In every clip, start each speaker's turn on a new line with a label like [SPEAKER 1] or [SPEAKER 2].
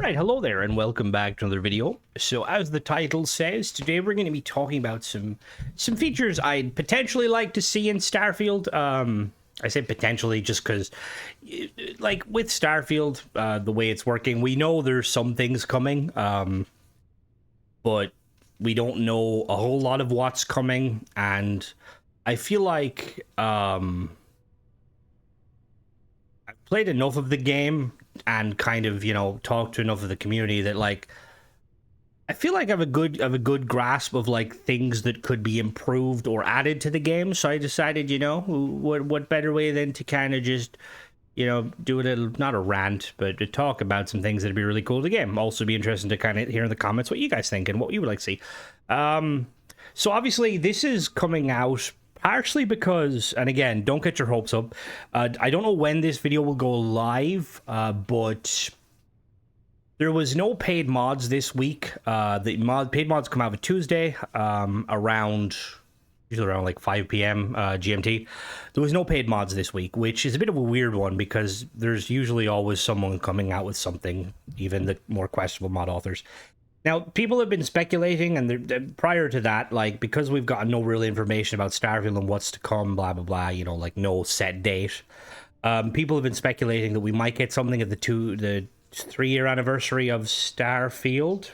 [SPEAKER 1] Alright, hello there and welcome back to another video. So as the title says, today we're going to be talking about some features I'd potentially like to see in Starfield. I say potentially just because, like, with Starfield, the way it's working, we know there's some things coming, but we don't know a whole lot of what's coming, and I feel like I've played enough of the game and kind of, talked to enough of the community that, like, I feel like I have a good grasp of, like, things that could be improved or added to the game. So I decided, what better way than to kind of just, do a little, not a rant, but to talk about some things that'd be really cool to the game. Also be interesting to kind of hear in the comments what you guys think and what you would like to see. So obviously this is coming out partially because, and again, don't get your hopes up. I don't know when this video will go live, but there was no paid mods this week. The paid mods come out on Tuesday, usually around like 5 p.m. GMT. There was no paid mods this week, which is a bit of a weird one because there's usually always someone coming out with something, even the more questionable mod authors. Now, people have been speculating, and prior to that, like, because we've got no real information about Starfield and what's to come, blah, blah, blah, like no set date, people have been speculating that we might get something at the 3-year anniversary of Starfield.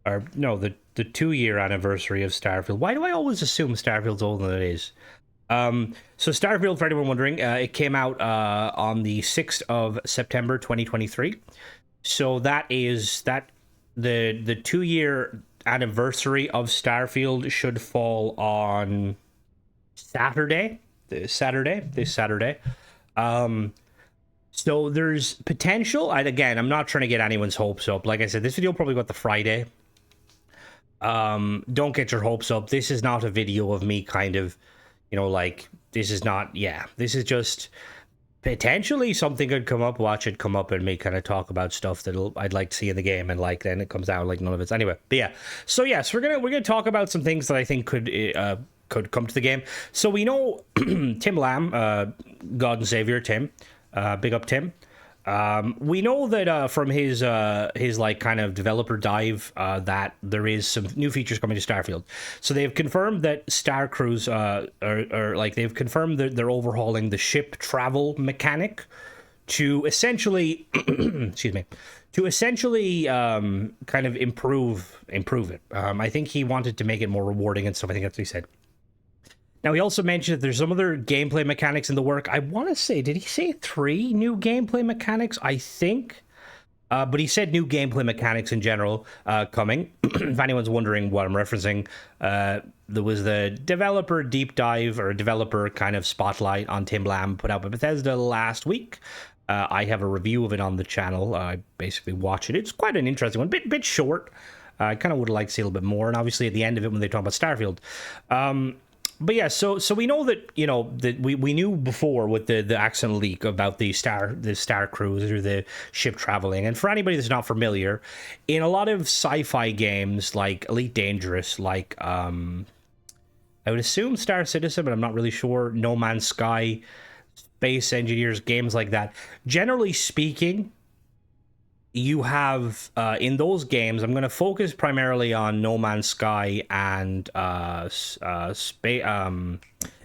[SPEAKER 1] Or, no, the 2-year anniversary of Starfield. Why do I always assume Starfield's older than it is? So Starfield, for anyone wondering, it came out on the 6th of September, 2023. So that is the 2-year anniversary of Starfield should fall on this Saturday. So there's potential. Again, I'm not trying to get anyone's hopes up. Like I said, this video will probably go out the Friday. Don't get your hopes up. This is not a video of me kind of, this is not, this is just potentially something could come up, watch it come up, and me kind of talk about stuff that I'd like to see in the game, and like then it comes out like none of it's anyway. But yeah, so yes, we're gonna talk about some things that I think could come to the game. So we know Tim Lamb, God and Savior Tim, big up Tim. We know that from his like kind of developer dive that there is some new features coming to Starfield. So they've confirmed that Star Cruise they've confirmed that they're overhauling the ship travel mechanic to essentially kind of improve it. I think he wanted to make it more rewarding and stuff. I think that's what he said. Now, he also mentioned that there's some other gameplay mechanics in the work. I want to say, did he say 3 new gameplay mechanics? I think. But he said new gameplay mechanics in general coming. If anyone's wondering what I'm referencing, there was the developer deep dive or developer kind of spotlight on Tim Lamb put out by Bethesda last week. I have a review of it on the channel. I basically watch it. It's quite an interesting one. Bit short. I kind of would like to see a little bit more. And obviously at the end of it when they talk about Starfield. But yeah, so we know that, that we knew before with the accident leak about the Star Cruise or the ship traveling. And for anybody that's not familiar, in a lot of sci-fi games like Elite Dangerous, like I would assume Star Citizen, but I'm not really sure, No Man's Sky, Space Engineers, games like that. Generally speaking, you have in those games, I'm going to focus primarily on No Man's Sky and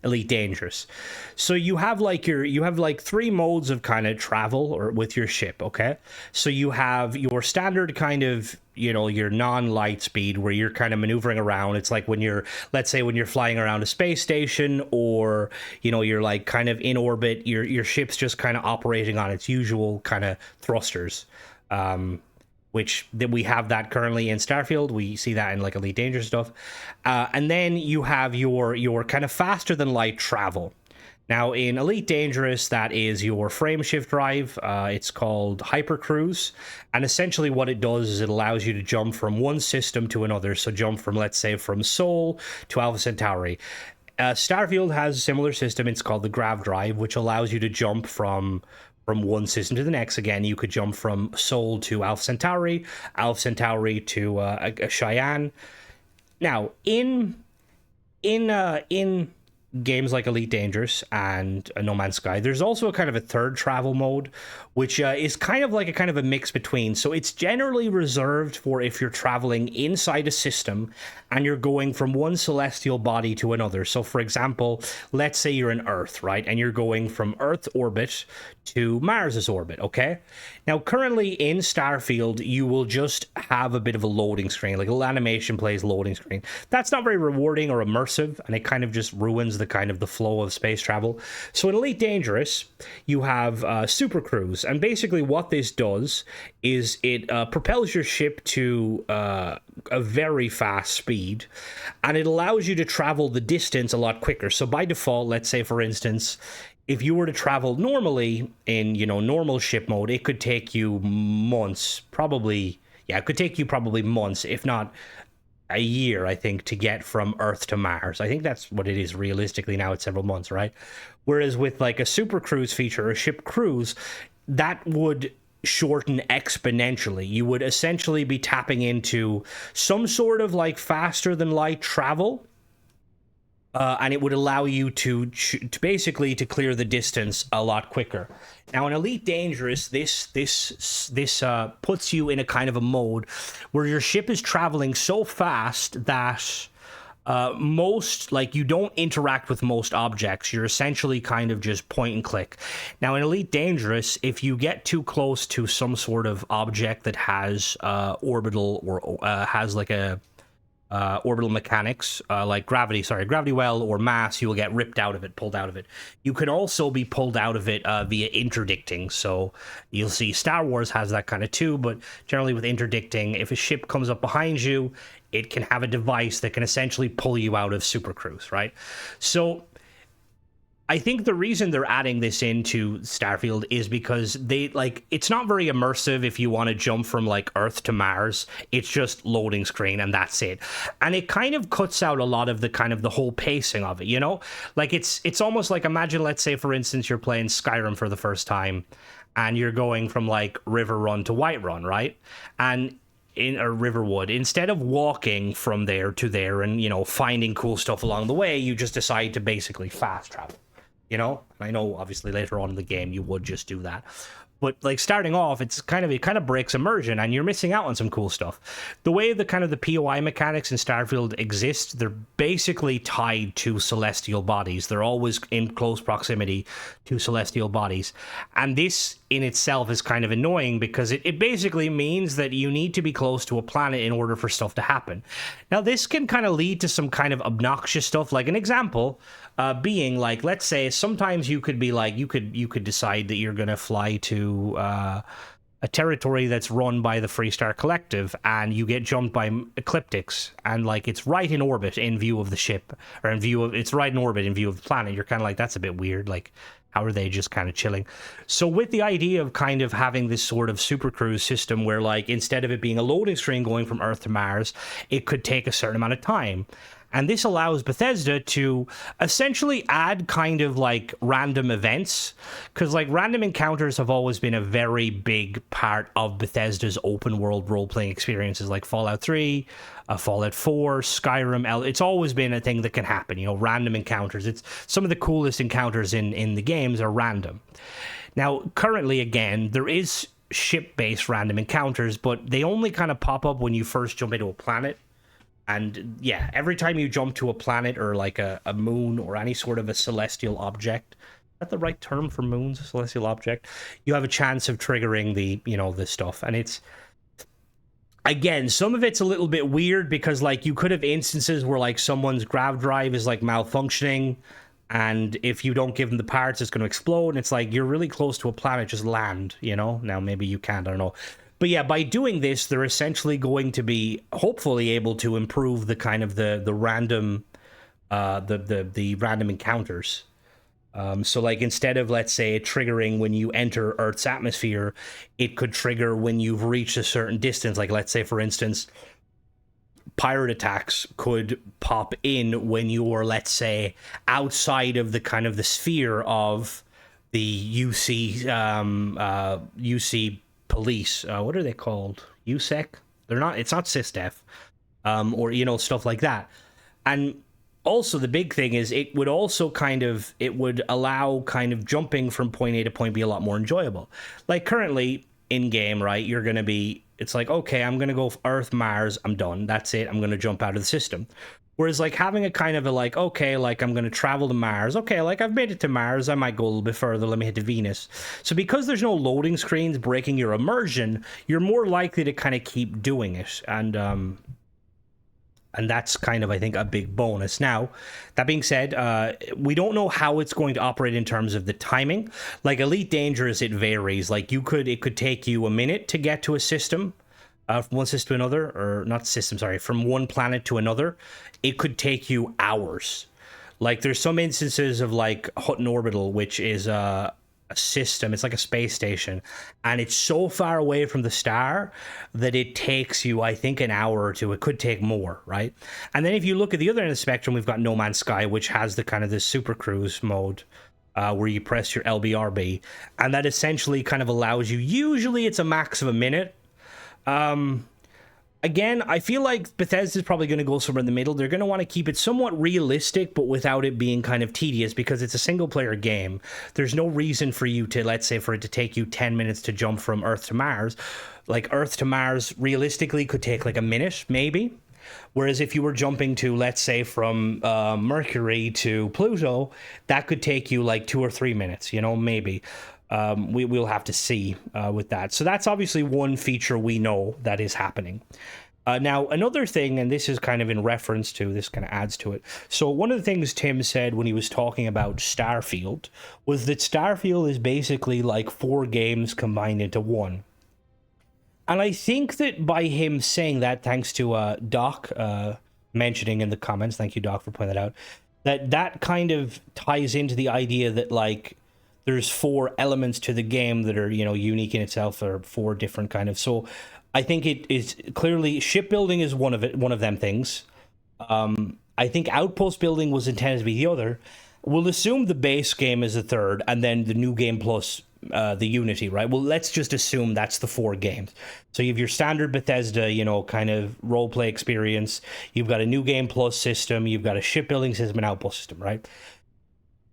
[SPEAKER 1] Elite Dangerous. So you have like 3 modes of kind of travel or with your ship, okay? So you have your standard kind of, your non-light speed where you're kind of maneuvering around. It's like let's say when you're flying around a space station, or you're like kind of in orbit, your ship's just kind of operating on its usual kind of thrusters. Which we have that currently in Starfield. We see that in like Elite Dangerous stuff. And then you have your kind of faster than light travel. Now in Elite Dangerous, that is your frame shift drive. It's called Hypercruise. And essentially what it does is it allows you to jump from one system to another. So jump from, let's say, from Sol to Alpha Centauri. Starfield has a similar system. It's called the Grav Drive, which allows you to jump from one system to the next. Again, you could jump from Sol to Alpha Centauri to Cheyenne. Now, in games like Elite Dangerous and No Man's Sky, there's also a kind of a third travel mode, which is kind of like a kind of a mix between. So it's generally reserved for if you're traveling inside a system and you're going from one celestial body to another. So for example, let's say you're in Earth, right? And you're going from Earth's orbit to Mars's orbit, okay? Now, currently in Starfield, you will just have a bit of a loading screen, like a little animation plays loading screen. That's not very rewarding or immersive, and it kind of just ruins the kind of the flow of space travel. So in Elite Dangerous, you have Super Cruise, and basically what this does is it propels your ship to a very fast speed, and it allows you to travel the distance a lot quicker. So by default, let's say for instance, if you were to travel normally in, normal ship mode, it could take you months, probably, it could take you probably months, if not a year, I think, to get from Earth to Mars. I think that's what it is realistically now. It's several months, right? Whereas with like a super cruise feature or a ship cruise, that would shorten exponentially. You would essentially be tapping into some sort of like faster than light travel, and it would allow you to basically to clear the distance a lot quicker. Now in Elite Dangerous, this puts you in a kind of a mode where your ship is traveling so fast that you don't interact with most objects. You're essentially kind of just point and click. Now in Elite Dangerous, if you get too close to some sort of object that has orbital or has like a orbital mechanics, like gravity well, or mass, you will get ripped out of it, pulled out of it. You can also be pulled out of it via interdicting. So you'll see Star Wars has that kind of too, but generally with interdicting, if a ship comes up behind you, it can have a device that can essentially pull you out of Super Cruise, right? So I think the reason they're adding this into Starfield is because it's not very immersive if you want to jump from like Earth to Mars. It's just loading screen and that's it. And it kind of cuts out a lot of the kind of the whole pacing of it, Like it's almost like, imagine, let's say for instance, you're playing Skyrim for the first time and you're going from like River Run to Whiterun, right? And in a Riverwood, instead of walking from there to there and, finding cool stuff along the way, you just decide to basically fast travel. I know obviously later on in the game you would just do that, but like starting off, it kind of breaks immersion and you're missing out on some cool stuff. The way the kind of the POI mechanics in Starfield exist, they're basically tied to celestial bodies. They're always in close proximity to celestial bodies, and this in itself is kind of annoying because it basically means that you need to be close to a planet in order for stuff to happen. Now this can kind of lead to some kind of obnoxious stuff, like an example being like, let's say sometimes you could be like, you could decide that you're going to fly to a territory that's run by the Freestar Collective, and you get jumped by ecliptics, and like it's right in orbit in view of the ship, or it's right in orbit in view of the planet. You're kind of like, that's a bit weird. Like, how are they just kind of chilling? So with the idea of kind of having this sort of super cruise system where like instead of it being a loading screen going from Earth to Mars, it could take a certain amount of time. And this allows Bethesda to essentially add kind of like random events, because like random encounters have always been a very big part of Bethesda's open world role-playing experiences, like Fallout 3, Fallout 4, Skyrim. It's always been a thing that can happen, random encounters. It's some of the coolest encounters in the games are random. Now, currently, again, there is ship-based random encounters, but they only kind of pop up when you first jump into a planet. And yeah, every time you jump to a planet or like a moon or any sort of a celestial object, is that the right term for moons, a celestial object? You have a chance of triggering the, this stuff. And it's, again, some of it's a little bit weird because like you could have instances where like someone's grav drive is like malfunctioning, and if you don't give them the parts, it's going to explode. And it's like, you're really close to a planet, just land, Now maybe you can't, I don't know. But yeah, by doing this, they're essentially going to be hopefully able to improve the kind of the random the random encounters. So like instead of, let's say, triggering when you enter Earth's atmosphere, it could trigger when you've reached a certain distance. Like let's say, for instance, pirate attacks could pop in when you're, let's say, outside of the kind of the sphere of the UC police. What are they called? USEC? They're not. It's not SysDef, or stuff like that. And also the big thing is it would also it would allow kind of jumping from point A to point B a lot more enjoyable. Like currently in game, right, you're going to be, it's like, okay, I'm going to go Earth, Mars, I'm done. That's it. I'm going to jump out of the system. Whereas like having a kind of a like, okay, like I'm going to travel to Mars. Okay, like I've made it to Mars. I might go a little bit further. Let me hit to Venus. So because there's no loading screens breaking your immersion, you're more likely to kind of keep doing it. And that's kind of, I think, a big bonus. Now, that being said, we don't know how it's going to operate in terms of the timing. Like Elite Dangerous, it varies. Like it could take you a minute to get to a system. From one system to another, or not system, sorry, from one planet to another, it could take you hours. Like there's some instances of like Hutton Orbital, which is a system, it's like a space station, and it's so far away from the star that it takes you, I think, an hour or two. It could take more, right? And then if you look at the other end of the spectrum, we've got No Man's Sky, which has the kind of the super cruise mode, where you press your LBRB, and that essentially kind of allows you, usually it's a max of a minute. Again, I feel like Bethesda's probably going to go somewhere in the middle. They're going to want to keep it somewhat realistic, but without it being kind of tedious, because it's a single-player game. There's no reason for you to, let's say, for it to take you 10 minutes to jump from Earth to Mars. Like, Earth to Mars, realistically, could take, like, a minute, maybe. Whereas if you were jumping to, let's say, from Mercury to Pluto, that could take you, like, 2 or 3 minutes, you know, maybe. We'll have to see with that. So that's obviously one feature we know that is happening. Now, another thing, and this is kind of in reference to, this kind of adds to it. So one of the things Tim said when he was talking about Starfield was that Starfield is basically like 4 games combined into one. And I think that by him saying that, thanks to Doc mentioning in the comments, thank you, Doc, for pointing that out, that kind of ties into the idea that, like, there's 4 elements to the game that are, you know, unique in itself, or 4 different kind of. So I think it is clearly shipbuilding is one of them things. I think Outpost building was intended to be the other. We'll assume the base game is the third, and then the new game plus the Unity, right? Well, let's just assume that's the 4 games. So you have your standard Bethesda, you know, kind of role-play experience. You've got a new game plus system. You've got a shipbuilding system and outpost system, right?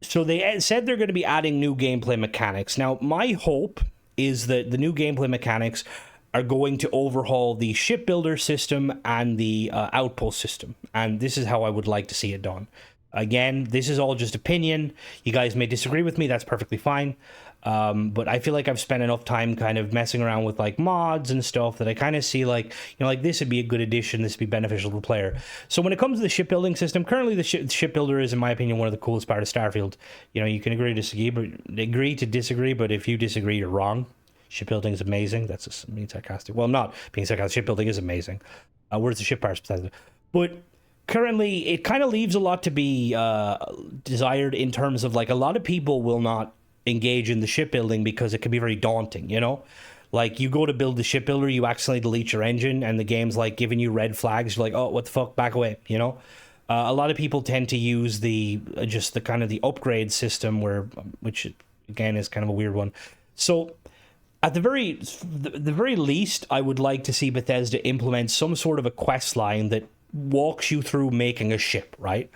[SPEAKER 1] So they said they're going to be adding new gameplay mechanics. Now, my hope is that the new gameplay mechanics are going to overhaul the shipbuilder system and the outpost system. And this is how I would like to see it done. Again, this is all just opinion. You guys may disagree with me. That's perfectly fine. But I feel like I've spent enough time kind of messing around with like mods and stuff that I kind of see like, you know, like this would be a good addition. This would be beneficial to the player. So when it comes to the shipbuilding system, currently the shipbuilder is, in my opinion, one of the coolest parts of Starfield. You know, you can agree to disagree, but if you disagree, you're wrong. Shipbuilding is amazing. That's just being sarcastic. Well, I'm not being sarcastic. Shipbuilding is amazing. Where's the ship parts? But currently, it kind of leaves a lot to be desired in terms of, like, a lot of people will not engage in the shipbuilding because it can be very daunting, you know? Like, you go to build the shipbuilder, you accidentally delete your engine, and the game's, like, giving you red flags. You're like, oh, what the fuck? Back away, you know? A lot of people tend to use the kind of the upgrade system, which, again, is kind of a weird one. So at the very least, I would like to see Bethesda implement some sort of a quest line that walks you through making a ship, right?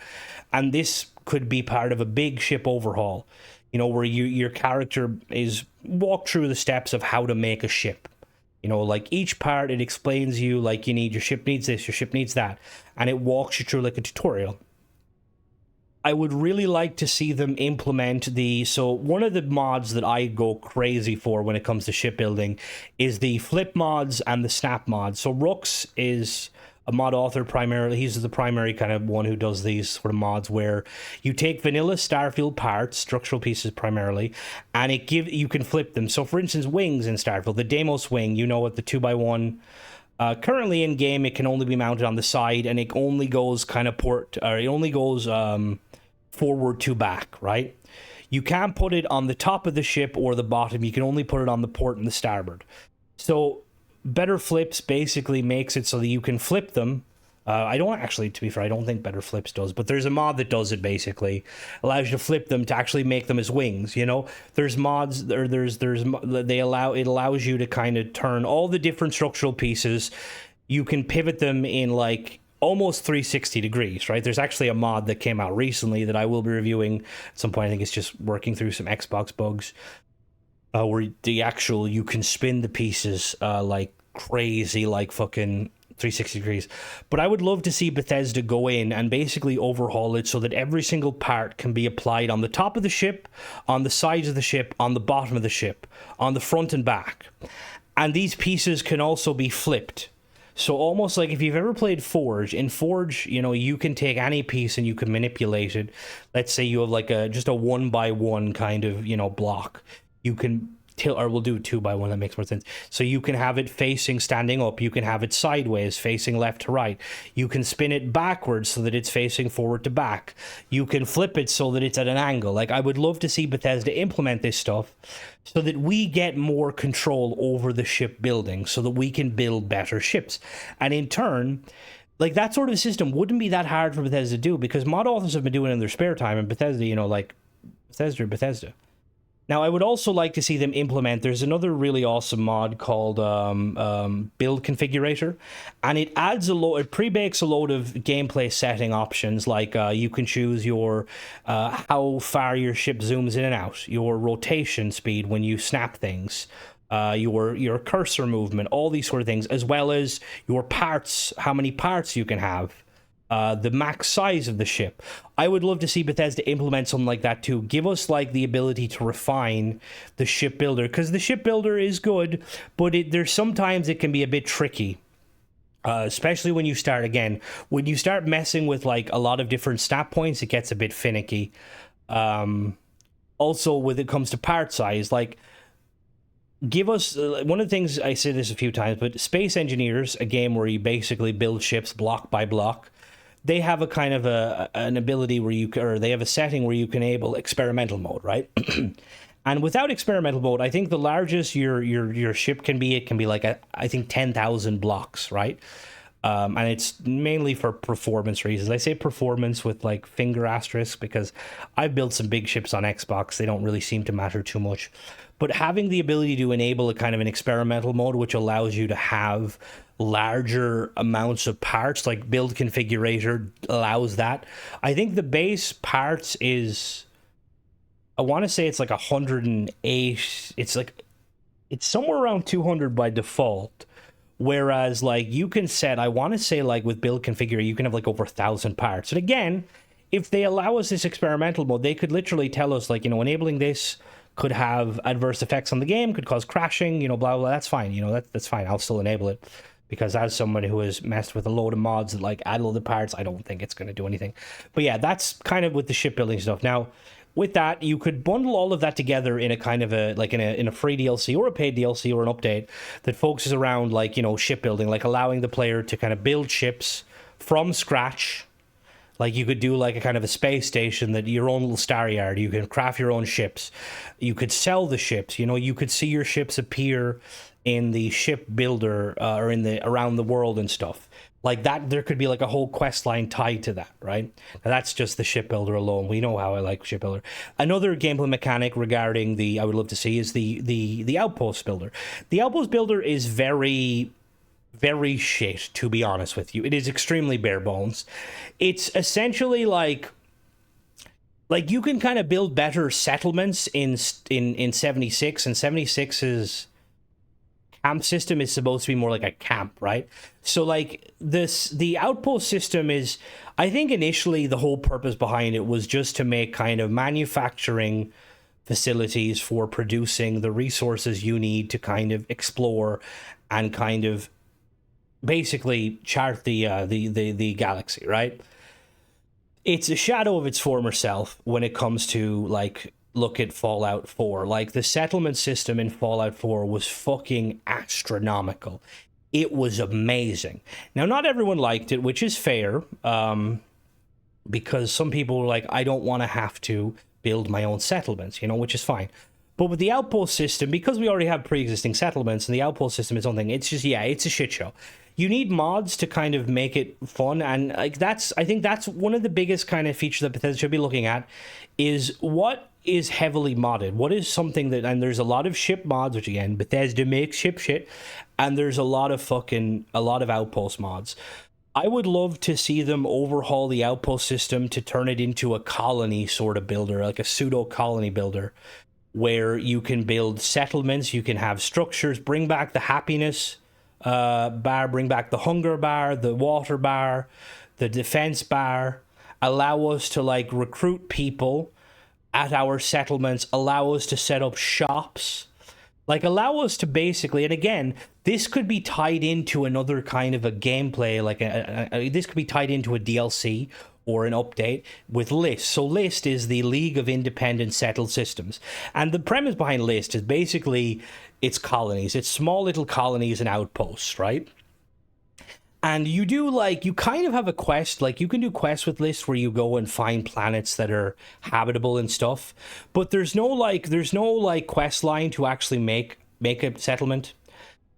[SPEAKER 1] And this could be part of a big ship overhaul, you know, where your character is walked through the steps of how to make a ship. You know, like each part, it explains you, like, your ship needs this, your ship needs that, and it walks you through like a tutorial. I would really like to see them implement so one of the mods that I go crazy for when it comes to shipbuilding is the flip mods and the snap mods. So Rooks is a mod author primarily. He's the primary kind of one who does these sort of mods where you take vanilla Starfield parts, structural pieces primarily, and you can flip them. So for instance, wings in Starfield, the Deimos wing, you know, at the 2x1, currently in game, it can only be mounted on the side, and it only goes forward to back, right? You can't put it on the top of the ship or the bottom. You can only put it on the port and the starboard. So Better Flips basically makes it so that you can flip them. I don't actually, to be fair, I don't think Better Flips does, but there's a mod that does it basically. Allows you to flip them to actually make them as wings, you know? There's mods, it allows you to kind of turn all the different structural pieces. You can pivot them in, like, almost 360 degrees, right? There's actually a mod that came out recently that I will be reviewing at some point. I think it's just working through some Xbox bugs, where you can spin the pieces like crazy, like fucking 360 degrees. But I would love to see Bethesda go in and basically overhaul it so that every single part can be applied on the top of the ship, on the sides of the ship, on the bottom of the ship, on the front and back. And these pieces can also be flipped. So almost like if you've ever played Forge, in Forge, you can take any piece and you can manipulate it. Let's say you have like just a 1x1 kind of, block. You can tilt, or we'll do 2x1, that makes more sense. So you can have it facing, standing up. You can have it sideways, facing left to right. You can spin it backwards so that it's facing forward to back. You can flip it so that it's at an angle. Like, I would love to see Bethesda implement this stuff so that we get more control over the ship building, so that we can build better ships. And in turn, like, that sort of system wouldn't be that hard for Bethesda to do, because mod authors have been doing it in their spare time, and Bethesda, Bethesda. Now, I would also like to see them implement, there's another really awesome mod called Build Configurator, and it pre-bakes a load of gameplay setting options, like you can choose your how far your ship zooms in and out, your rotation speed when you snap things, your cursor movement, all these sort of things, as well as your parts, how many parts you can have. The max size of the ship. I would love to see Bethesda implement something like that too. Give us like the ability to refine the ship builder, because the ship builder is good, but there's sometimes it can be a bit tricky. Especially when you start messing with like a lot of different snap points, it gets a bit finicky. Also, when it comes to part size, like, give us one of the things, I say this a few times, but Space Engineers, a game where you basically build ships block by block, they have a kind of an ability where they have a setting where you can enable experimental mode, right? And without experimental mode, I think the largest your ship can be, it can be like I think 10,000 blocks, right? And it's mainly for performance reasons. I say performance with like finger asterisks because I've built some big ships on Xbox. They don't really seem to matter too much. But having the ability to enable a kind of an experimental mode, which allows you to have larger amounts of parts, like Build Configurator allows that. I think the base parts is, I want to say it's like 108. It's somewhere around 200 by default. Whereas like you can set, I want to say like with Build Configurator, you can have like over 1,000 parts. And again, if they allow us this experimental mode, they could literally tell us like, enabling this could have adverse effects on the game, could cause crashing, blah, blah, that's fine. That's fine. I'll still enable it, because as someone who has messed with a load of mods that like add a load of parts, I don't think it's going to do anything. But yeah, that's kind of with the shipbuilding stuff. Now, with that, you could bundle all of that together in a kind of in a free DLC or a paid DLC or an update that focuses around like, shipbuilding, like allowing the player to kind of build ships from scratch. Like you could do like a kind of a space station, that your own little star yard. You can craft your own ships. You could sell the ships. You could see your ships appear in the ship builder or in the around the world and stuff like that. There could be like a whole quest line tied to that, right? Now that's just the shipbuilder alone. We know how I like shipbuilder. Another gameplay mechanic regarding I would love to see is the Outpost builder. The Outpost builder is very, very shit, to be honest with you. It is extremely bare bones. It's essentially like you can kind of build better settlements in 76, and 76's camp system is supposed to be more like a camp, right? So like the Outpost system is, I think initially the whole purpose behind it was just to make kind of manufacturing facilities for producing the resources you need to kind of explore and kind of basically chart the galaxy, right? It's a shadow of its former self when it comes to like look at Fallout 4. Like the settlement system in Fallout 4 was fucking astronomical. It was amazing. Now, not everyone liked it, which is fair, because some people were like, I don't want to have to build my own settlements, which is fine. But with the Outpost system, because we already have pre-existing settlements, and the Outpost system is something, it's just, it's a shit show. You need mods to kind of make it fun, and like I think that's one of the biggest kind of features that Bethesda should be looking at, is what is heavily modded. What is something that, and there's a lot of ship mods, which again, Bethesda makes ship shit, and there's a lot of Outpost mods. I would love to see them overhaul the Outpost system to turn it into a colony sort of builder, like a pseudo colony builder, where you can build settlements, you can have structures, bring back the happiness bar, bring back the hunger bar, the water bar, the defense bar, allow us to like recruit people at our settlements, allow us to set up shops, like allow us to basically, and again, this could be tied into another kind of a gameplay, like this could be tied into a DLC or an update with List. So List is the League of Independent Settled Systems. And the premise behind List is basically it's colonies. It's small little colonies and outposts, right? And you do like, you kind of have a quest, like you can do quests with List where you go and find planets that are habitable and stuff. But there's no quest line to actually make a settlement.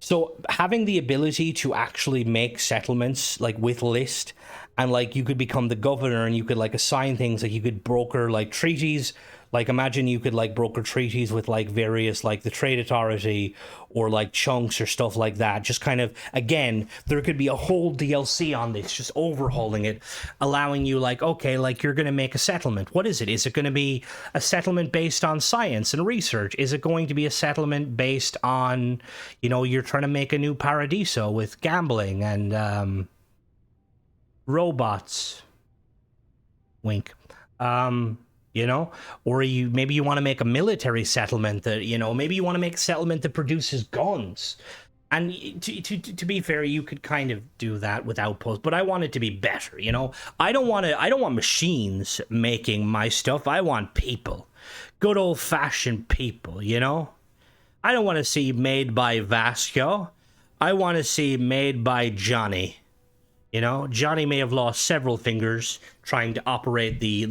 [SPEAKER 1] So having the ability to actually make settlements like with List, and like you could become the governor and you could like assign things, like you could broker like treaties, like imagine you could like broker treaties with like various like the trade authority or like chunks or stuff like that. Just kind of, again, there could be a whole DLC on this, just overhauling it, allowing you like, okay, like you're going to make a settlement. What is it? Is it going to be a settlement based on science and research? Is it going to be a settlement based on, you know, you're trying to make a new Paradiso with gambling and robots? Wink. You know, or maybe you want to make a military settlement that, you know, maybe you want to make a settlement that produces guns. And to be fair, you could kind of do that with Outpost, but I want it to be better, you know. I don't want machines making my stuff. I want people. Good old-fashioned people, you know. I don't want to see made by Vasco. I want to see made by Johnny. You know, Johnny may have lost several fingers trying to operate the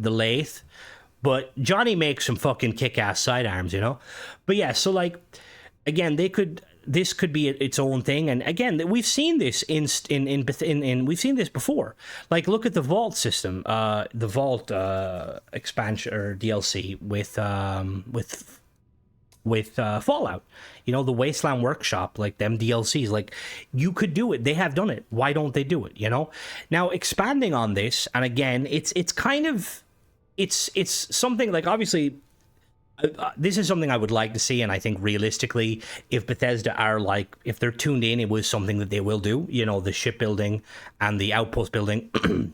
[SPEAKER 1] lathe, but Johnny makes some fucking kick-ass sidearms, you know? But yeah, so like, again, this could be its own thing, and again, we've seen this in we've seen this before. Like, look at the Vault system, the Vault expansion or DLC with Fallout, you know, the Wasteland Workshop, like them DLCs, like you could do it. They have done it. Why don't they do it? You know, now expanding on this, and again, it's kind of, it's something like, obviously, this is something I would like to see, and I think realistically, if Bethesda are like, if they're tuned in, it was something that they will do. You know, the shipbuilding and the outpost building.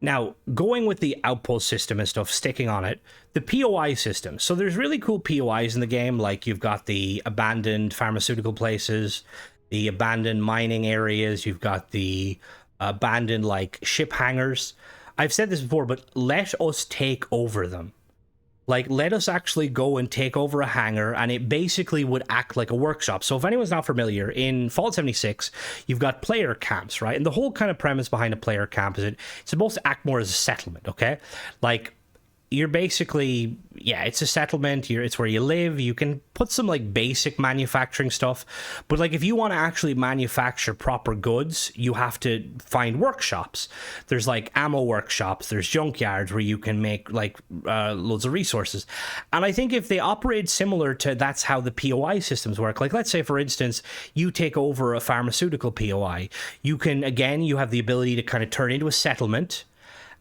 [SPEAKER 1] Now, going with the Outpost system and stuff, sticking on it, the POI system. So there's really cool POIs in the game, like you've got the abandoned pharmaceutical places, the abandoned mining areas, you've got the abandoned, like, ship hangars. I've said this before, but let us take over them. Like, let us actually go and take over a hangar, and it basically would act like a workshop. So if anyone's not familiar, in Fallout 76, you've got player camps, right? And the whole kind of premise behind a player camp is it's supposed to act more as a settlement, okay? Like, you're basically, yeah, it's a settlement, it's where you live, you can put some, like, basic manufacturing stuff, but, like, if you want to actually manufacture proper goods, you have to find workshops. There's, like, ammo workshops, there's junkyards where you can make, like, loads of resources, and I think if they operate similar to, that's how the POI systems work. Like, let's say, for instance, you take over a pharmaceutical POI, you can, again, you have the ability to kind of turn into a settlement.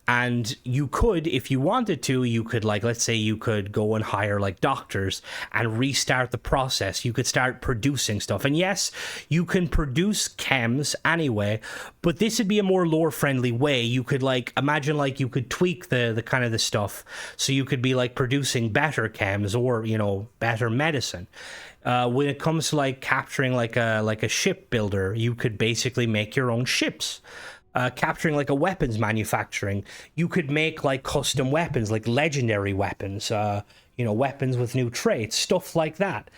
[SPEAKER 1] And you could, if you wanted to, you could, like, let's say you could go and hire, like, doctors and restart the process. You could start producing stuff. And yes, you can produce chems anyway, but this would be a more lore-friendly way. You could, like, imagine, like, you could tweak the kind of the stuff. So you could be, like, producing better chems or, you know, better medicine. When it comes to, like, capturing, like a shipbuilder, you could basically make your own ships. Capturing, like, a weapons manufacturing, you could make, like, custom weapons, like legendary weapons, you know, weapons with new traits, stuff like that.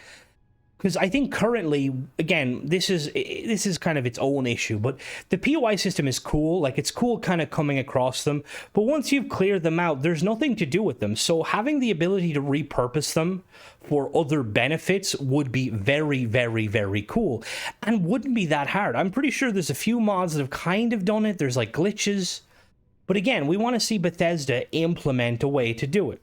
[SPEAKER 1] Because I think currently, again, this is kind of its own issue, but the POI system is cool. Like, it's cool kind of coming across them, but once you've cleared them out, there's nothing to do with them. So having the ability to repurpose them for other benefits would be very, very, very cool, and wouldn't be that hard. I'm pretty sure there's a few mods that have kind of done it. There's, like, glitches, but again, we want to see Bethesda implement a way to do it.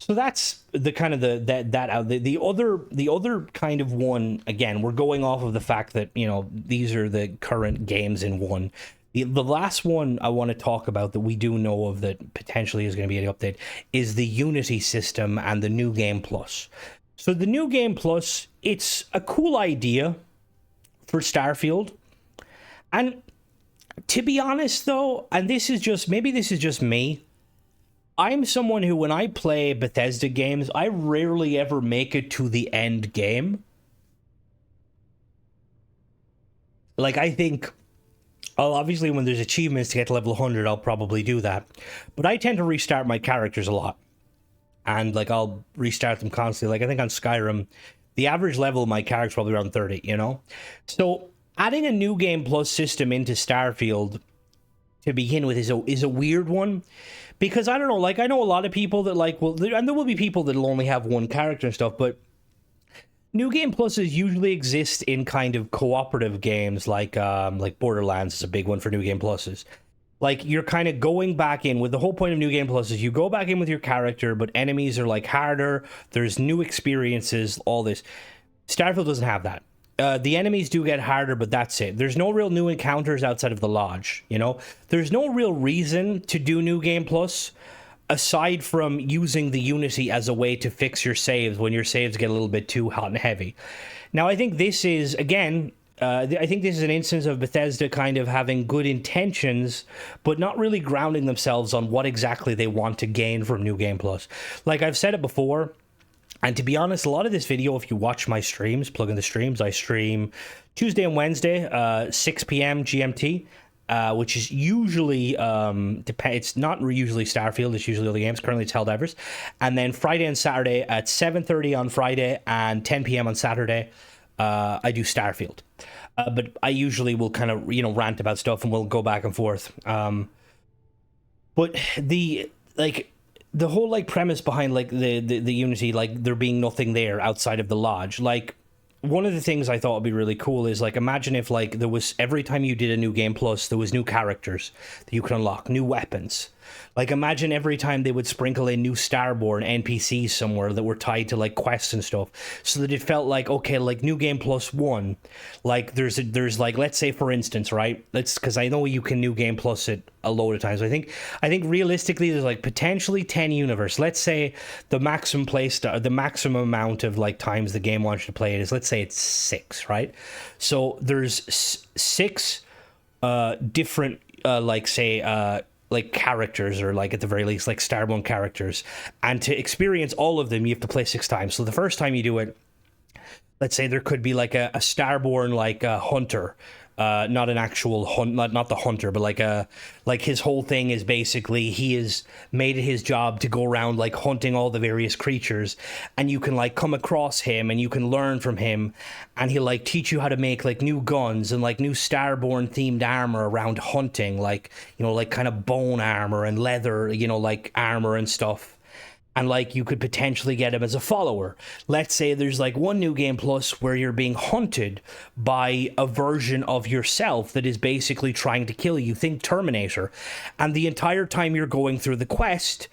[SPEAKER 1] So that's the kind of the other kind of one. Again, we're going off of the fact that, you know, these are the current games in one. The last one I want to talk about that we do know of that potentially is going to be an update is the Unity system and the New Game Plus. So the New Game Plus, it's a cool idea for Starfield. And to be honest though, and this is just me, I'm someone who, when I play Bethesda games, I rarely ever make it to the end game. Like, I think, obviously when there's achievements to get to level 100, I'll probably do that. But I tend to restart my characters a lot. And, like, I'll restart them constantly. Like, I think on Skyrim, the average level of my character's probably around 30, you know? So, adding a New Game Plus system into Starfield to begin with is a weird one. Because, I don't know, like, I know a lot of people that, like, and there will be people that'll only have one character and stuff, but New Game Pluses usually exist in kind of cooperative games, like Borderlands is a big one for New Game Pluses. Like, you're kind of going back in with the whole point of New Game Plus is you go back in with your character, but enemies are like harder, there's new experiences, all this. Starfield doesn't have that. The enemies do get harder, but that's it. There's no real new encounters outside of the lodge, you know? There's no real reason to do New Game Plus aside from using the Unity as a way to fix your saves when your saves get a little bit too hot and heavy. Now, I think this is, again, I think this is an instance of Bethesda kind of having good intentions, but not really grounding themselves on what exactly they want to gain from New Game Plus. Like I've said it before, and to be honest, a lot of this video, if you watch my streams, plug in the streams, I stream Tuesday and Wednesday, 6 p.m. GMT, which is usually, it's not usually Starfield, it's usually other games, currently it's Helldivers. And then Friday and Saturday at 7:30 on Friday and 10 p.m. on Saturday, I do Starfield. But I usually will kind of, you know, rant about stuff and we'll go back and forth. But the whole like premise behind like the Unity, like there being nothing there outside of the lodge, like one of the things I thought would be really cool is like imagine if like there was every time you did a New Game Plus there was new characters that you could unlock, new weapons. Like imagine every time they would sprinkle in new Starborn NPCs somewhere that were tied to like quests and stuff, so that it felt like, okay, like New Game Plus 1, like there's like, let's say for instance, right, let's, because I know you can New Game Plus it a load of times. I think realistically there's like potentially 10 universe. Let's say the maximum the maximum amount of like times the game wants you to play it is, let's say it's 6, right? So there's 6 different like say like characters, or like at the very least like Starborn characters, and to experience all of them you have to play 6 times. So the first time you do it, let's say there could be like a Starborn like a hunter, not an actual hunt, not the hunter, but like his whole thing is basically he is made it his job to go around like hunting all the various creatures, and you can like come across him and you can learn from him, and he'll like teach you how to make like new guns and like new Starborn themed armor around hunting, like, you know, like kind of bone armor and leather, you know, like armor and stuff. And like you could potentially get him as a follower. Let's say there's like one New Game Plus where you're being hunted by a version of yourself that is basically trying to kill you. Think Terminator. And the entire time you're going through the quest,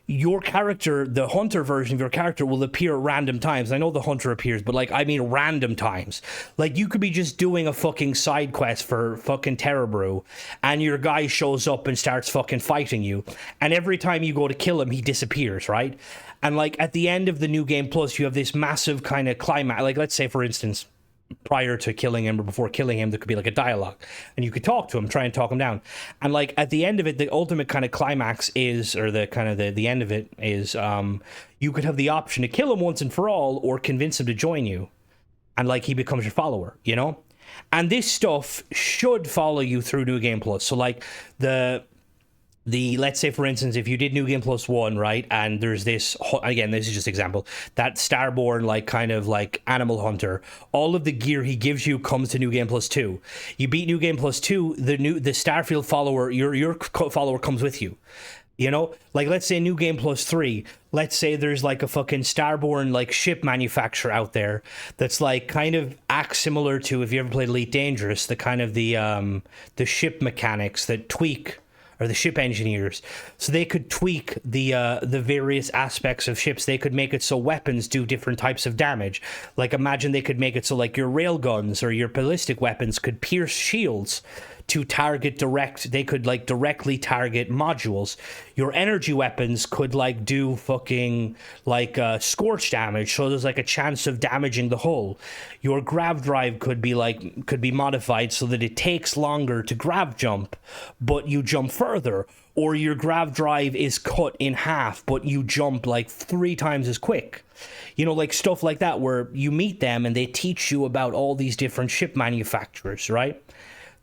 [SPEAKER 1] your character, the hunter version of your character, will appear at random times. I know the hunter appears, but like I mean random times. Like you could be just doing a fucking side quest for fucking Terrabrew, and your guy shows up and starts fucking fighting you, and every time you go to kill him he disappears, right? And like at the end of the New Game Plus you have this massive kind of climax. Like let's say for instance, prior to killing him or before killing him, there could be like a dialogue and you could talk to him, try and talk him down. And like at the end of it, the ultimate kind of climax is, or the kind of the end of it is, you could have the option to kill him once and for all or convince him to join you, and like he becomes your follower, you know? And this stuff should follow you through New Game Plus. So like the let's say for instance if you did New Game Plus 1, right, and there's this, again this is just example, that Starborn like kind of like animal hunter, all of the gear he gives you comes to New Game Plus 2. You beat New Game Plus 2, the Starfield follower, your follower comes with you, you know? Like let's say New Game Plus 3, let's say there's like a fucking Starborn like ship manufacturer out there that's like kind of acts similar to, if you ever played Elite Dangerous, the kind of the ship mechanics that tweak or the ship engineers, so they could tweak the various aspects of ships. They could make it so weapons do different types of damage. Like, imagine they could make it so like your rail guns or your ballistic weapons could pierce shields to target they could like directly target modules. Your energy weapons could like do fucking like scorch damage, so there's like a chance of damaging the hull. Your grav drive could be modified so that it takes longer to grav jump, but you jump further. Or your grav drive is cut in half, but you jump like 3 times as quick. You know, like stuff like that, where you meet them and they teach you about all these different ship manufacturers, right?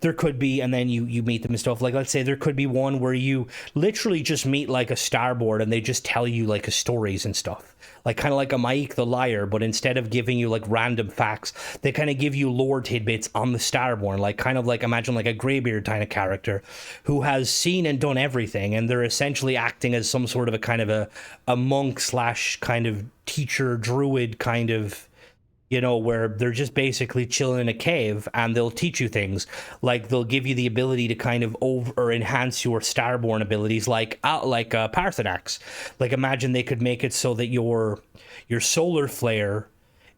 [SPEAKER 1] There could be, and then you meet them and stuff. Like, let's say there could be one where you literally just meet like a starboard and they just tell you like stories and stuff. Like kind of like a Mike the Liar, but instead of giving you like random facts, they kind of give you lore tidbits on the starboard. Like kind of like, imagine like a Greybeard kind of character who has seen and done everything, and they're essentially acting as some sort of a kind of a monk slash kind of teacher druid kind of, you know, where they're just basically chilling in a cave and they'll teach you things. Like they'll give you the ability to kind of or enhance your starborn abilities, like Parthenax. Like imagine they could make it so that your solar flare,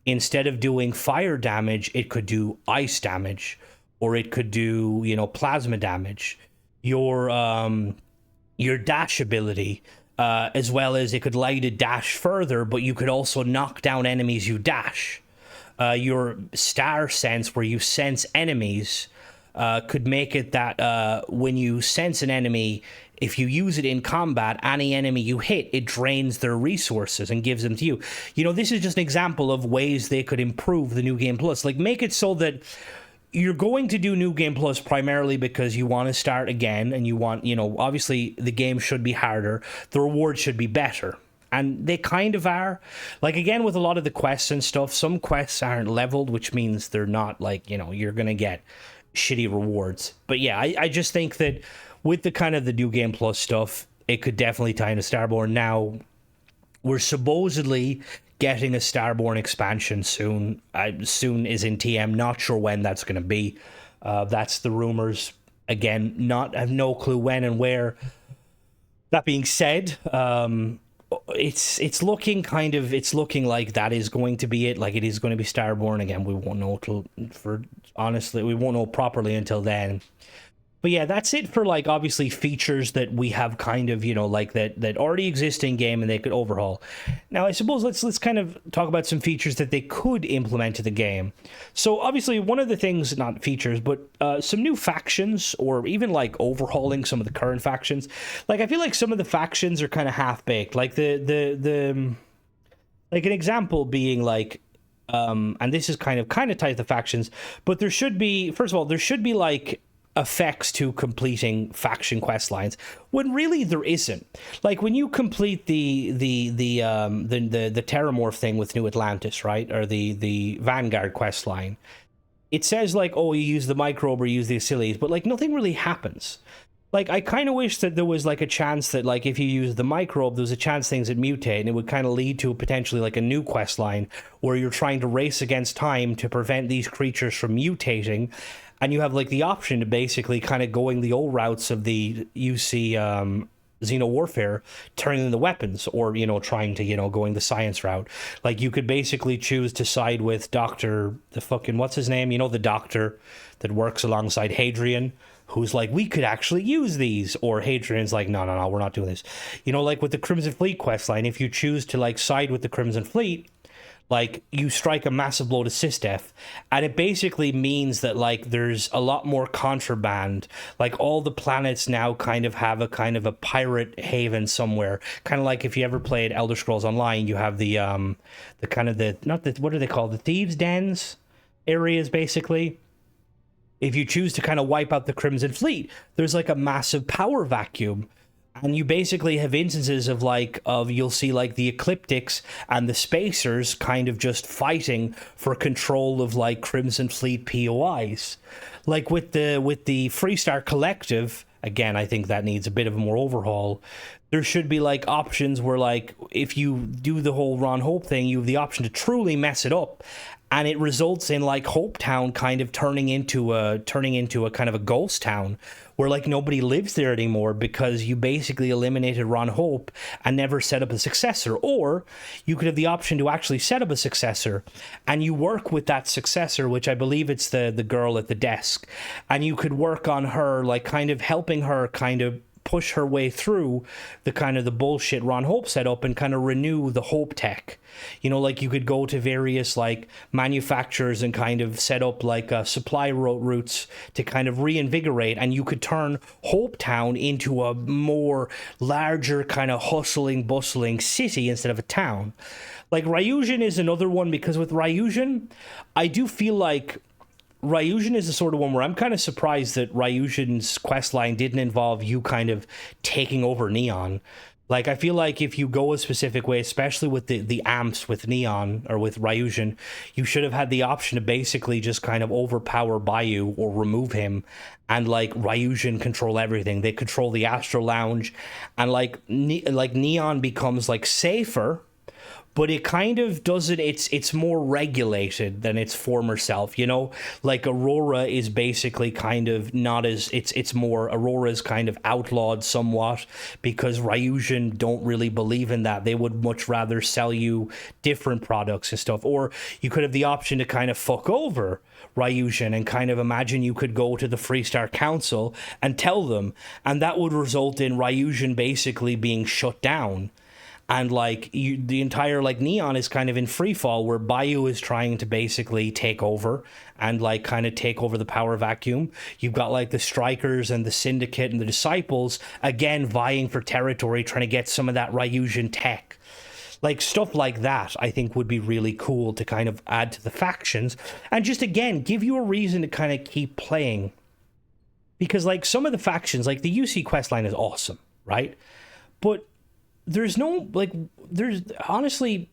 [SPEAKER 1] instead of doing fire damage, it could do ice damage, or it could do, you know, plasma damage. Your dash ability, as well as it could allow you to dash further, but you could also knock down enemies you dash. Your star sense, where you sense enemies, could make it that when you sense an enemy, if you use it in combat, any enemy you hit, it drains their resources and gives them to you. You know, this is just an example of ways they could improve the New Game Plus. Like, make it so that you're going to do New Game Plus primarily because you want to start again, and you want, you know, obviously the game should be harder, the rewards should be better. And they kind of are. Like, again, with a lot of the quests and stuff, some quests aren't leveled, which means they're not, like, you know, you're going to get shitty rewards. But yeah, I just think that with the kind of the New Game Plus stuff, it could definitely tie into Starborn. Now, we're supposedly getting a Starborn expansion soon. Soon is in TM. Not sure when that's going to be. That's the rumors. Again, I have no clue when and where. That being said, it's looking like that is going to be it. Like, it is going to be Starborn. Again, we won't know we won't know properly until then. But yeah, that's it for, like, obviously features that we have kind of, you know, like that already exist in game and they could overhaul. Now, I suppose let's kind of talk about some features that they could implement to the game. So obviously one of the things, not features, but some new factions, or even like overhauling some of the current factions. Like, I feel like some of the factions are kind of half-baked. Like the like an example being like, and this is kind of tied to the factions, but there should be, first of all, there should be like effects to completing faction quest lines, when really there isn't. Like, when you complete the Terramorph thing with New Atlantis, right, or the Vanguard quest line, it says like, oh, you use the microbe or use the Achilles, but like nothing really happens. Like, I kind of wish that there was like a chance that, like, if you use the microbe, there's a chance things would mutate, and it would kind of lead to potentially like a new quest line where you're trying to race against time to prevent these creatures from mutating. And you have like the option to basically kind of going the old routes of the UC Xeno Warfare, turning the weapons, or, you know, trying to, you know, going the science route. Like, you could basically choose to side with what's his name? You know, the doctor that works alongside Hadrian, who's like, we could actually use these. Or Hadrian's like, no, we're not doing this. You know, like with the Crimson Fleet questline, if you choose to like side with the Crimson Fleet, like, you strike a massive blow to Sysdef, and it basically means that, like, there's a lot more contraband. Like, all the planets now kind of have a kind of a pirate haven somewhere. Kind of like if you ever played Elder Scrolls Online, you have the kind of what are they called? The Thieves' Dens areas, basically. If you choose to kind of wipe out the Crimson Fleet, there's like a massive power vacuum. And you basically have instances of you'll see like the Ecliptics and the Spacers kind of just fighting for control of like Crimson Fleet POIs. Like with the Freestar Collective, again, I think that needs a bit of a more overhaul. There should be like options where, like, if you do the whole Ron Hope thing, you have the option to truly mess it up and it results in like Hope Town kind of turning into a kind of a ghost town where like nobody lives there anymore because you basically eliminated Ron Hope and never set up a successor. Or you could have the option to actually set up a successor, and you work with that successor, which I believe it's the girl at the desk, and you could work on her, like kind of helping her kind of push her way through the kind of the bullshit Ron Hope set up and kind of renew the Hope tech. You know, like you could go to various like manufacturers and kind of set up like supply routes to kind of reinvigorate, and you could turn Hope Town into a more larger kind of hustling, bustling city instead of a town. Like Ryujin is another one, because with Ryujin, I do feel like Ryujin is the sort of one where I'm kind of surprised that Ryujin's questline didn't involve you kind of taking over Neon. Like, I feel like if you go a specific way, especially with the amps with Neon or with Ryujin, you should have had the option to basically just kind of overpower Bayou or remove him, and like Ryujin control everything. They control the Astro Lounge, and like Neon becomes like safer, but it kind of doesn't, it's more regulated than its former self, you know? Like Aurora is basically kind of not as, it's more, Aurora's kind of outlawed somewhat because Ryujin don't really believe in that. They would much rather sell you different products and stuff. Or you could have the option to kind of fuck over Ryujin and kind of imagine you could go to the Freestar Council and tell them, and that would result in Ryujin basically being shut down. And like the entire like Neon is kind of in free fall, where Bayou is trying to basically take over and like kind of take over the power vacuum. You've got like the Strikers and the Syndicate and the Disciples again vying for territory, trying to get some of that Ryujin tech. Like stuff like that, I think would be really cool to kind of add to the factions and just again give you a reason to kind of keep playing. Because like some of the factions, like the UC questline is awesome, right? But there's no, like, there's honestly,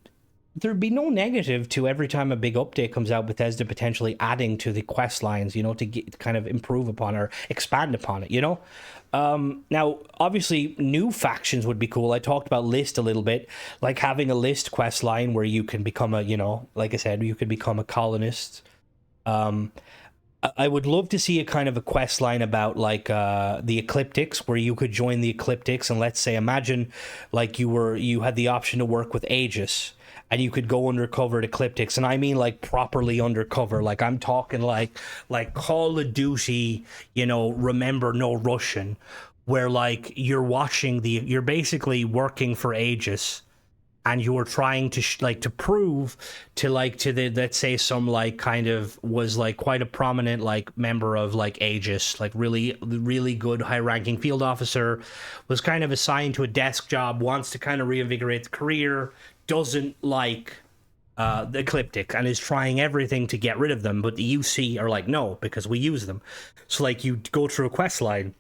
[SPEAKER 1] there'd be no negative to every time a big update comes out, Bethesda potentially adding to the quest lines, you know, to get, kind of improve upon or expand upon it, you know? Now, obviously, new factions would be cool. I talked about List a little bit, like having a List quest line where you can become a, you know, like I said, you could become a colonist. I would love to see a kind of a quest line about like the Ecliptics, where you could join the Ecliptics, and let's say imagine like you had the option to work with Aegis, and you could go undercover at Ecliptics, and I mean like properly undercover, like I'm talking like Call of Duty, you know, Remember No Russian, where like you're basically working for Aegis, and you were trying to to prove to the, let's say some like kind of was like quite a prominent like member of like Aegis, like really good high ranking field officer, was kind of assigned to a desk job, wants to kind of reinvigorate the career, doesn't like the Ecliptic, and is trying everything to get rid of them, but the UC are like, no, because we use them. So like you go through a quest line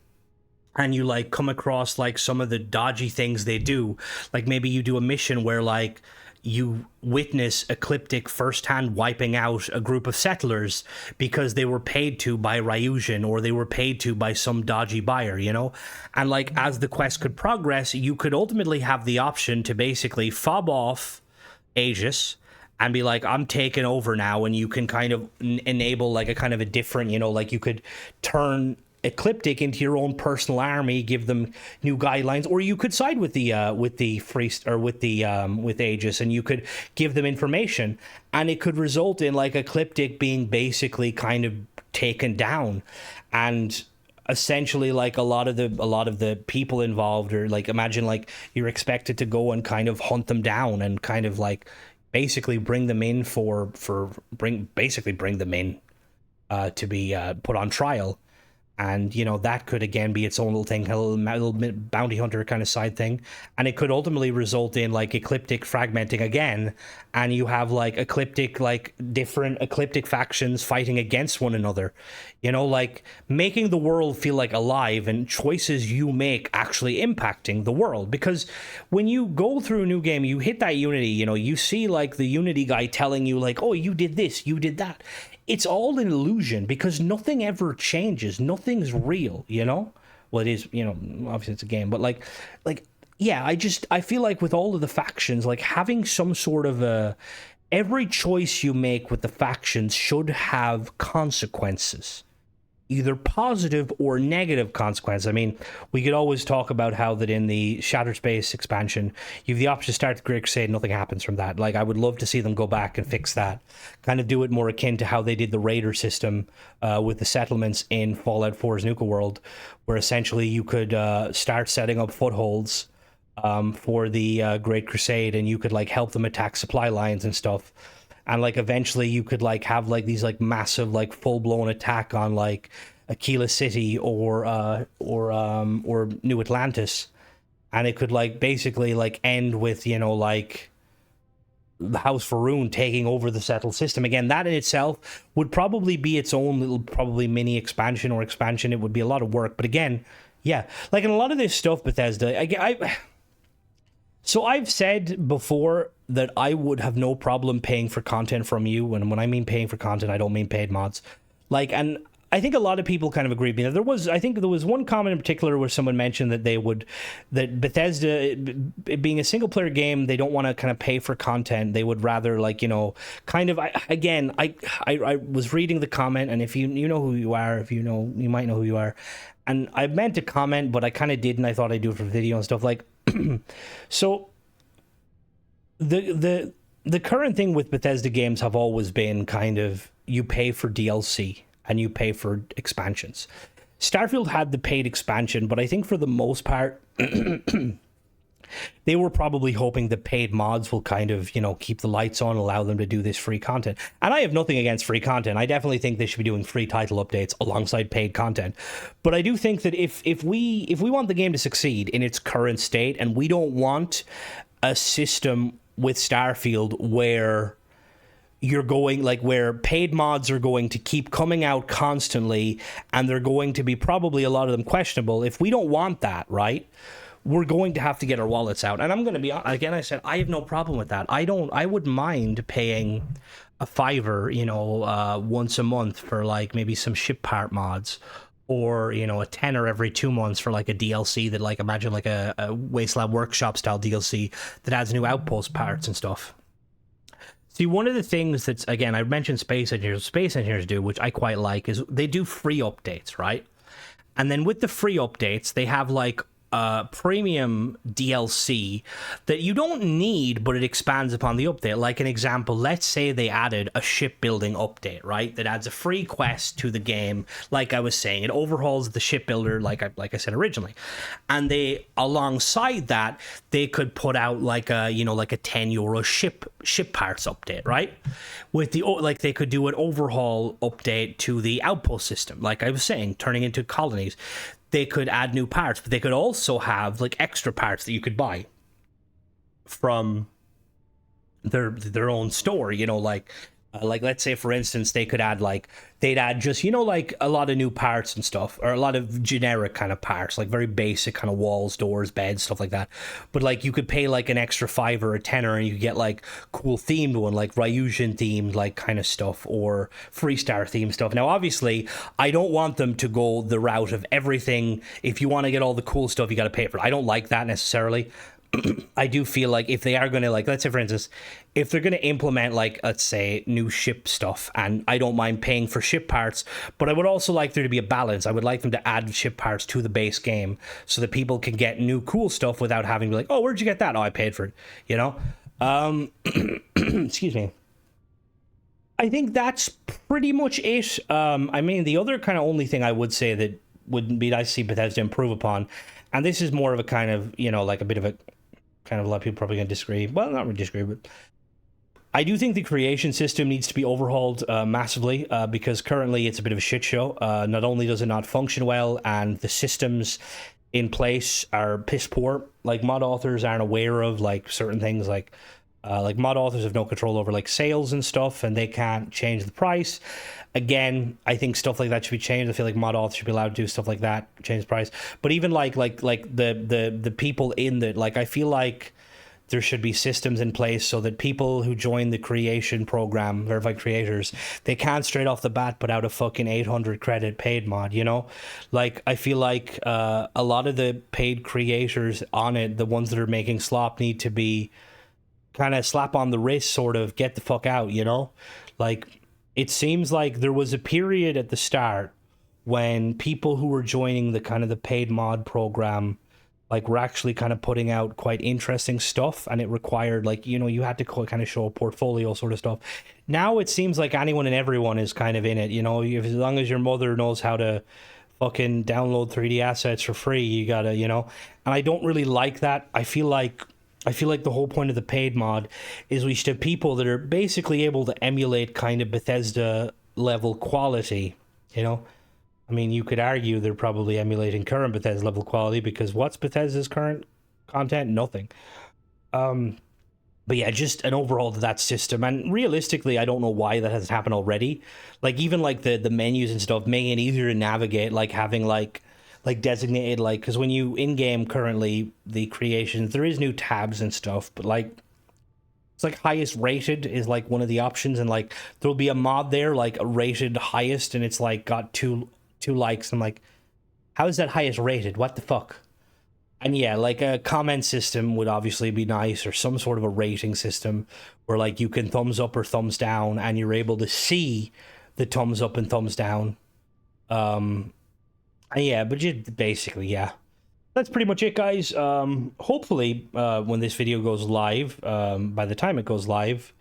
[SPEAKER 1] and you like come across like some of the dodgy things they do, like maybe you do a mission where like you witness Ecliptic firsthand wiping out a group of settlers because they were paid to by Ryujin, or they were paid to by some dodgy buyer, you know? And like as the quest could progress, you could ultimately have the option to basically fob off Aegis and be like, I'm taking over now, and you can kind of enable like a kind of a different, you know, like you could turn Ecliptic into your own personal army, give them new guidelines, or you could side with the free or with Aegis, and you could give them information, and it could result in like Ecliptic being basically kind of taken down, and essentially like a lot of the people involved, or like imagine like you're expected to go and kind of hunt them down and kind of like basically bring them in bring them in to be put on trial. And, you know, that could, again, be its own little thing, a little bounty hunter kind of side thing. And it could ultimately result in, like, Ecliptic fragmenting again. And you have, like, Ecliptic, like, different Ecliptic factions fighting against one another. You know, like, making the world feel, like, alive, and choices you make actually impacting the world. Because when you go through a new game, you hit that Unity, you know, you see, like, the Unity guy telling you, like, oh, you did this, you did that. It's all an illusion, because nothing ever changes. Nothing's real, you know? Well, it is, you know, obviously it's a game, but like, yeah, I feel like with all of the factions, like having some sort of a every choice you make with the factions should have consequences, either positive or negative consequences. I mean, we could always talk about how that in the Shattered Space expansion, you have the option to start the Great Crusade, nothing happens from that. Like, I would love to see them go back and fix that. Kind of do it more akin to how they did the Raider system with the settlements in Fallout 4's Nuka World, where essentially you could start setting up footholds for the Great Crusade, and you could like help them attack supply lines and stuff. And like eventually you could like have like these like massive like full blown attack on like Aquila City or New Atlantis, and it could like basically like end with, you know, like the House Faroon taking over the settled system again. That in itself would probably be its own little probably mini expansion or expansion. It would be a lot of work, but again, yeah, like in a lot of this stuff, Bethesda, so I've said before that I would have no problem paying for content from you, and when I mean paying for content, I don't mean paid mods. Like, and I think a lot of people kind of agree with me. I think there was one comment in particular where someone mentioned that that Bethesda, it being a single player game, they don't want to kind of pay for content. They would rather, like, you know, kind of, I was reading the comment, and if you know who you are, if you know, you might know who you are. And I meant to comment, but I kind of didn't. I thought I'd do it for video and stuff. Like, so the current thing with Bethesda games have always been kind of you pay for DLC and you pay for expansions. Starfield had the paid expansion, but I think for the most part, they were probably hoping the paid mods will kind of, you know, keep the lights on, allow them to do this free content. And I have nothing against free content. I definitely think they should be doing free title updates alongside paid content. But I do think that if we want the game to succeed in its current state, and we don't want a system with Starfield where you're going, like, where paid mods are going to keep coming out constantly and they're going to be probably a lot of them questionable. If we don't want that, right, we're going to have to get our wallets out. And I'm going to be, again, I said, I have no problem with that. I wouldn't mind paying a $5, you know, once a month for like maybe some ship part mods, or, you know, a $10 every 2 months for like a DLC that, like, imagine like a Wasteland Workshop style DLC that adds new Outpost parts and stuff. See, one of the things that's, again, I mentioned Space Engineers do, which I quite like, is they do free updates, right? And then with the free updates, they have like premium DLC that you don't need, but it expands upon the update. Like an example, let's say they added a shipbuilding update, right? That adds a free quest to the game. Like I was saying, it overhauls the shipbuilder, like I said originally. And they, alongside that, they could put out like a, you know, like a €10 ship parts update, right? With the, like, they could do an overhaul update to the Outpost system, like I was saying, turning into colonies. They could add new parts, but they could also have like extra parts that you could buy from their own store, you know, like let's say, for instance, they'd add just, you know, like a lot of new parts and stuff, or a lot of generic kind of parts, like very basic kind of walls, doors, beds, stuff like that. But like you could pay like an extra $5 or $10 and you get like cool themed one, like Ryusian themed like kind of stuff, or Freestar themed stuff. Now, obviously, I don't want them to go the route of everything. If you want to get all the cool stuff, you got to pay for it. I don't like that necessarily. I do feel like if they are going to, like, let's say, for instance, if they're going to implement, like, let's say, new ship stuff, and I don't mind paying for ship parts, but I would also like there to be a balance. I would like them to add ship parts to the base game so that people can get new cool stuff without having to be like, oh, where'd you get that? Oh, I paid for it, you know? Excuse me. I think that's pretty much it. I mean, the other kind of only thing I would say that would be nice to see Bethesda improve upon, and this is more of a kind of, you know, like a bit of a, kind of, a lot of people probably going to disagree. Well, not really disagree, but I do think the creation system needs to be overhauled massively, because currently it's a bit of a shit show. Not only does it not function well, and the systems in place are piss poor. Like, mod authors aren't aware of like certain things, like mod authors have no control over like sales and stuff, and they can't change the price. Again, I think stuff like that should be changed. I feel like mod authors should be allowed to do stuff like that, change the price. But even like the people in the, like, I feel like there should be systems in place so that people who join the creation program, verified creators, they can't straight off the bat put out a fucking 800 credit paid mod, you know? Like, I feel like a lot of the paid creators on it, the ones that are making slop, need to be kind of slap on the wrist, sort of get the fuck out, you know? Like, it seems like there was a period at the start when people who were joining the kind of the paid mod program, like, were actually kind of putting out quite interesting stuff, and it required, like, you know, you had to kind of show a portfolio sort of stuff. Now it seems like anyone and everyone is kind of in it, you know? As long as your mother knows how to fucking download 3D assets for free, you gotta, you know? And I don't really like that. I feel like the whole point of the paid mod is we should have people that are basically able to emulate kind of Bethesda level quality, you know? I mean, you could argue they're probably emulating current Bethesda level quality, because what's Bethesda's current content? Nothing. But yeah, just an overhaul to that system. And realistically, I don't know why that hasn't happened already. Like, even like the menus and stuff, making it easier to navigate, like having like designated, like, because when you in-game currently, the creations, there is new tabs and stuff, but like, it's like highest rated is like one of the options, and like there'll be a mod there like rated highest, and it's like got two likes. I'm like, how is that highest rated? What the fuck? And yeah, like a comment system would obviously be nice, or some sort of a rating system where like you can thumbs up or thumbs down, and you're able to see the thumbs up and thumbs down. Yeah, but just basically, yeah. That's pretty much it, guys. Hopefully, when this video goes live, by the time it goes live,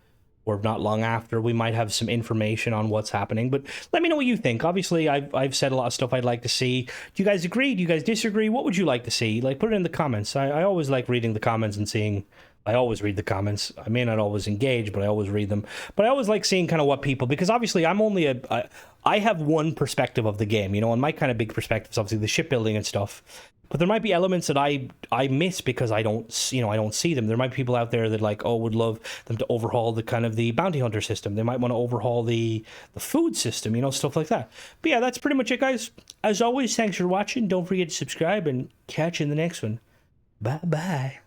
[SPEAKER 1] or not long after, we might have some information on what's happening. But let me know what you think. Obviously, I've said a lot of stuff I'd like to see. Do you guys agree? Do you guys disagree? What would you like to see? Like, put it in the comments. I always like reading the comments and seeing... I always read the comments. I may not always engage, but I always read them. But I always like seeing kind of what people... Because obviously, I'm only I have one perspective of the game, you know, and my kind of big perspective is obviously the shipbuilding and stuff. But there might be elements that I miss because I don't, you know, I don't see them. There might be people out there that like, oh, would love them to overhaul the kind of the bounty hunter system. They might want to overhaul the food system, you know, stuff like that. But yeah, that's pretty much it, guys. As always, thanks for watching. Don't forget to subscribe, and catch you in the next one. Bye-bye.